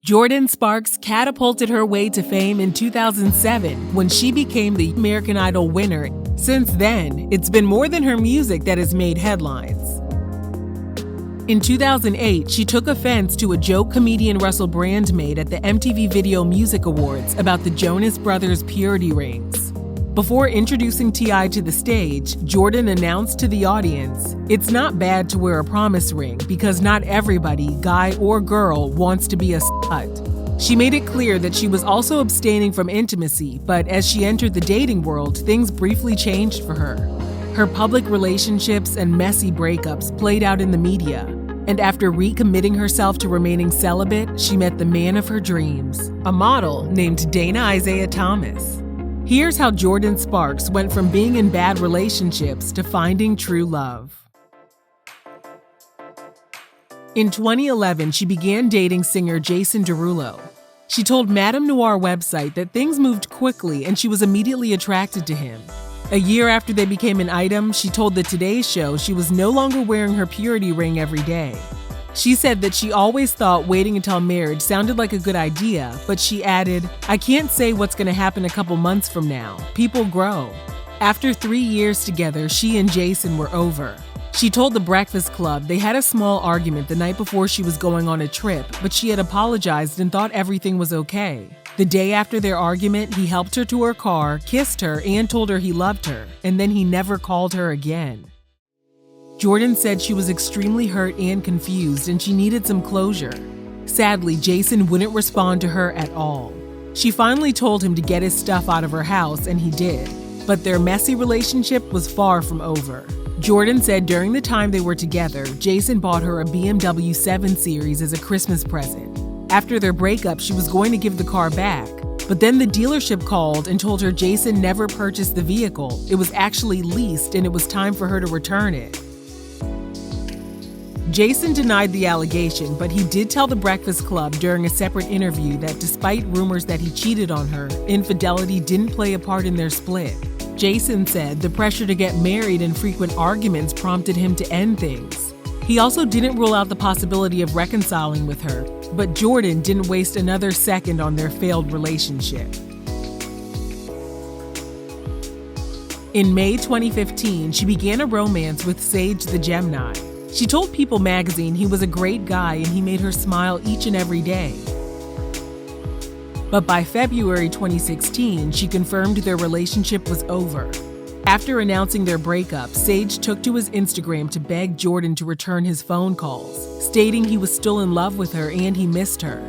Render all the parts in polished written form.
Jordin Sparks catapulted her way to fame in 2007 when she became the American Idol winner. Since then, it's been more than her music that has made headlines. In 2008, she took offense to a joke comedian Russell Brand made at the MTV Video Music Awards about the Jonas Brothers' purity rings. Before introducing T.I. to the stage, Jordin announced to the audience, "It's not bad to wear a promise ring because not everybody, guy or girl, wants to be a slut." She made it clear that she was also abstaining from intimacy, but as she entered the dating world, things briefly changed for her. Her public relationships and messy breakups played out in the media, and after recommitting herself to remaining celibate, she met the man of her dreams, a model named Dana Isaiah Thomas. Here's how Jordin Sparks went from being in bad relationships to finding true love. In 2011, she began dating singer Jason Derulo. She told Madame Noir website that things moved quickly and she was immediately attracted to him. A year after they became an item, she told the Today Show she was no longer wearing her purity ring every day. She said that she always thought waiting until marriage sounded like a good idea, but she added, "I can't say what's going to happen a couple months from now. People grow." After 3 years together, she and Jason were over. She told The Breakfast Club they had a small argument the night before she was going on a trip, but she had apologized and thought everything was okay. The day after their argument, he helped her to her car, kissed her, and told her he loved her, and then he never called her again. Jordin said she was extremely hurt and confused and she needed some closure. Sadly, Jason wouldn't respond to her at all. She finally told him to get his stuff out of her house, and he did. But their messy relationship was far from over. Jordin said during the time they were together, Jason bought her a BMW 7 Series as a Christmas present. After their breakup, she was going to give the car back. But then the dealership called and told her Jason never purchased the vehicle. It was actually leased and it was time for her to return it. Jason denied the allegation, but he did tell The Breakfast Club during a separate interview that despite rumors that he cheated on her, infidelity didn't play a part in their split. Jason said the pressure to get married and frequent arguments prompted him to end things. He also didn't rule out the possibility of reconciling with her, but Jordin didn't waste another second on their failed relationship. In May 2015, she began a romance with Sage the Gemini. She told People magazine he was a great guy and he made her smile each and every day. But by February 2016, she confirmed their relationship was over. After announcing their breakup, Sage took to his Instagram to beg Jordin to return his phone calls, stating he was still in love with her and he missed her.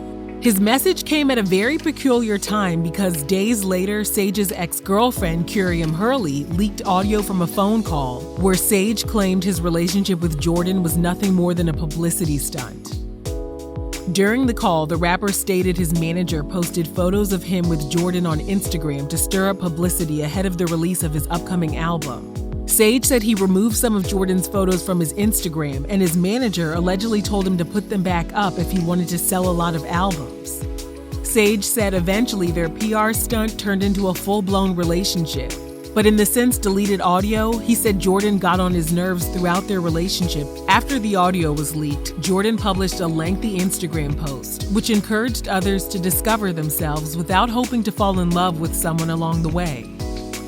His message came at a very peculiar time because days later, Sage's ex-girlfriend, HURLEY, leaked audio from a phone call where Sage claimed his relationship with Jordin was nothing more than a publicity stunt. During the call, the rapper stated his manager posted photos of him with Jordin on Instagram to stir up publicity ahead of the release of his upcoming album. Sage said he removed some of Jordin's photos from his Instagram, and his manager allegedly told him to put them back up if he wanted to sell a lot of albums. Sage said eventually their PR stunt turned into a full-blown relationship. But in the since deleted audio, he said Jordin got on his nerves throughout their relationship. After the audio was leaked, Jordin published a lengthy Instagram post, which encouraged others to discover themselves without hoping to fall in love with someone along the way.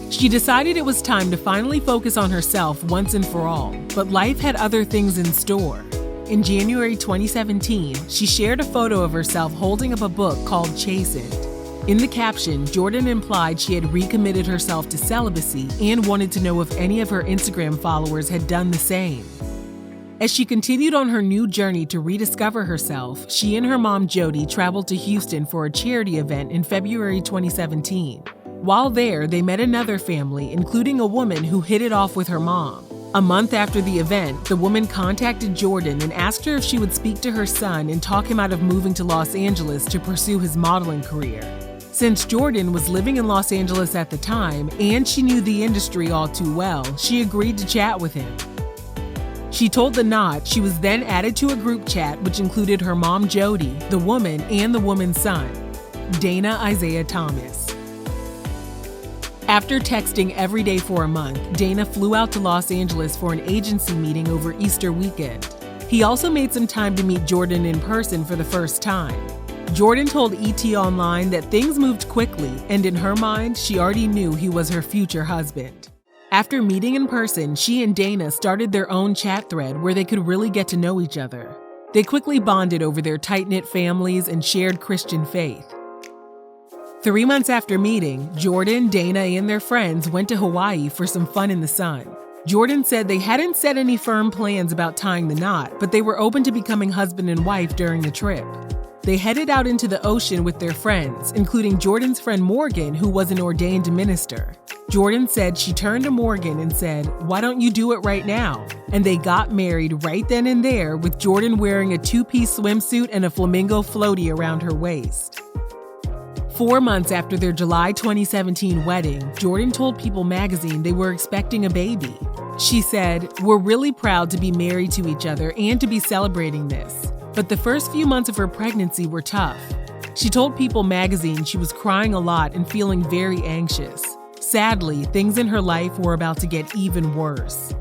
She decided it was time to finally focus on herself once and for all, but life had other things in store. In January 2017, she shared a photo of herself holding up a book called Chastened. In the caption, Jordin implied she had recommitted herself to celibacy and wanted to know if any of her Instagram followers had done the same. As she continued on her new journey to rediscover herself, she and her mom Jody traveled to Houston for a charity event in February 2017. While there, they met another family, including a woman who hit it off with her mom. A month after the event, the woman contacted Jordin and asked her if she would speak to her son and talk him out of moving to Los Angeles to pursue his modeling career. Since Jordin was living in Los Angeles at the time, and she knew the industry all too well, she agreed to chat with him. She told The Knot she was then added to a group chat which included her mom Jody, the woman, and the woman's son, Dana Isaiah Thomas. After texting every day for a month, Dana flew out to Los Angeles for an agency meeting over Easter weekend. He also made some time to meet Jordin in person for the first time. Jordin told ET Online that things moved quickly, and in her mind, she already knew he was her future husband. After meeting in person, she and Dana started their own chat thread where they could really get to know each other. They quickly bonded over their tight-knit families and shared Christian faith. 3 months after meeting, Jordin, Dana, and their friends went to Hawaii for some fun in the sun. Jordin said they hadn't set any firm plans about tying the knot, but they were open to becoming husband and wife during the trip. They headed out into the ocean with their friends, including Jordin's friend Morgan, who was an ordained minister. Jordin said she turned to Morgan and said, "Why don't you do it right now?" And they got married right then and there, with Jordin wearing a 2-piece swimsuit and a flamingo floaty around her waist. 4 months after their July 2017 wedding, Jordin told People magazine they were expecting a baby. She said, "We're really proud to be married to each other and to be celebrating this. But the first few months of her pregnancy were tough." She told People magazine she was crying a lot and feeling very anxious. Sadly, things in her life were about to get even worse.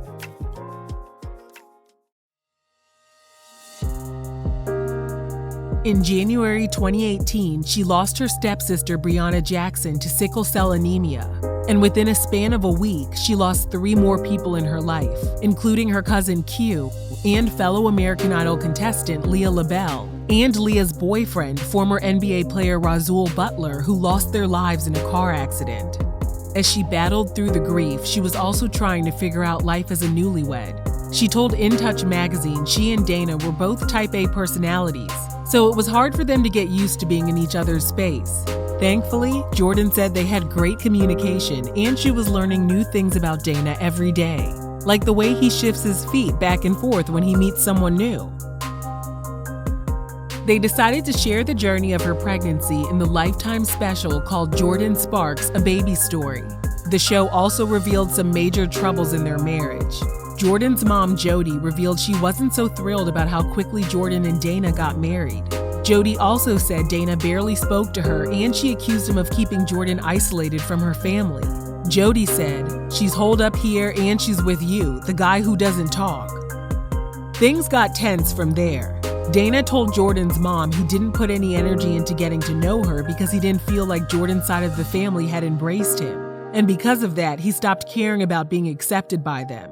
In January 2018, she lost her stepsister Breonna Jackson to sickle cell anemia. And within a span of a week, she lost 3 more people in her life, including her cousin Q and fellow American Idol contestant Leah LaBelle, and Leah's boyfriend, former NBA player Rasul Butler, who lost their lives in a car accident. As she battled through the grief, she was also trying to figure out life as a newlywed. She told In Touch magazine she and Dana were both type A personalities, so it was hard for them to get used to being in each other's space. Thankfully, Jordin said they had great communication and she was learning new things about Dana every day, like the way he shifts his feet back and forth when he meets someone new. They decided to share the journey of her pregnancy in the Lifetime special called Jordin Sparks, A Baby Story. The show also revealed some major troubles in their marriage. Jordin's mom, Jody, revealed she wasn't so thrilled about how quickly Jordin and Dana got married. Jody also said Dana barely spoke to her and she accused him of keeping Jordin isolated from her family. Jody said, "She's holed up here and she's with you, the guy who doesn't talk." Things got tense from there. Dana told Jordin's mom he didn't put any energy into getting to know her because he didn't feel like Jordin's side of the family had embraced him. And because of that, he stopped caring about being accepted by them.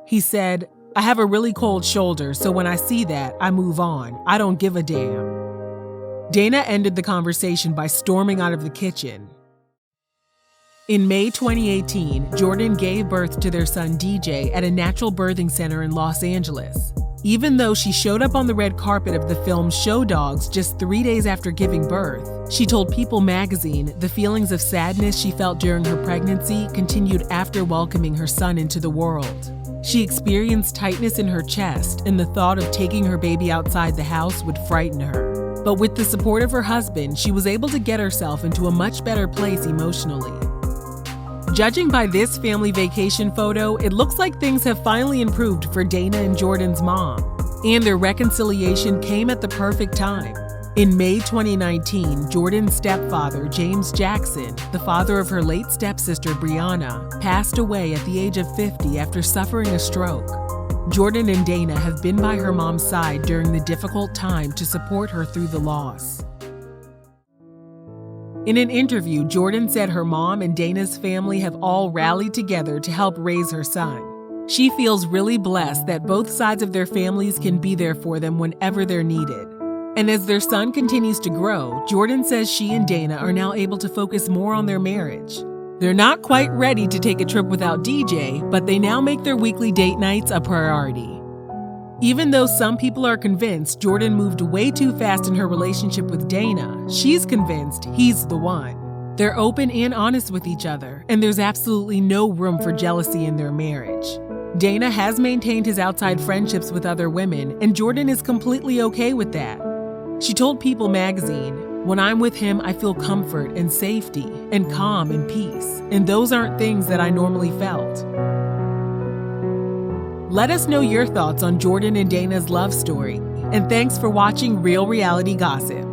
He said, "I have a really cold shoulder, so when I see that, I move on. I don't give a damn." Dana ended the conversation by storming out of the kitchen. In May 2018, Jordin gave birth to their son DJ at a natural birthing center in Los Angeles. Even though she showed up on the red carpet of the film Show Dogs just 3 days after giving birth, she told People magazine the feelings of sadness she felt during her pregnancy continued after welcoming her son into the world. She experienced tightness in her chest, and the thought of taking her baby outside the house would frighten her. But with the support of her husband, she was able to get herself into a much better place emotionally. Judging by this family vacation photo, it looks like things have finally improved for Dana and Jordin's mom, and their reconciliation came at the perfect time. In May 2019, Jordin's stepfather, James Jackson, the father of her late stepsister Breonna, passed away at the age of 50 after suffering a stroke. Jordin and Dana have been by her mom's side during the difficult time to support her through the loss. In an interview, Jordin said her mom and Dana's family have all rallied together to help raise her son. She feels really blessed that both sides of their families can be there for them whenever they're needed. And as their son continues to grow, Jordin says she and Dana are now able to focus more on their marriage. They're not quite ready to take a trip without DJ, but they now make their weekly date nights a priority. Even though some people are convinced Jordin moved way too fast in her relationship with Dana, she's convinced he's the one. They're open and honest with each other, and there's absolutely no room for jealousy in their marriage. Dana has maintained his outside friendships with other women, and Jordin is completely okay with that. She told People magazine, "When I'm with him, I feel comfort and safety and calm and peace, and those aren't things that I normally felt." Let us know your thoughts on Jordin and Dana's love story, and thanks for watching Real Reality Gossip.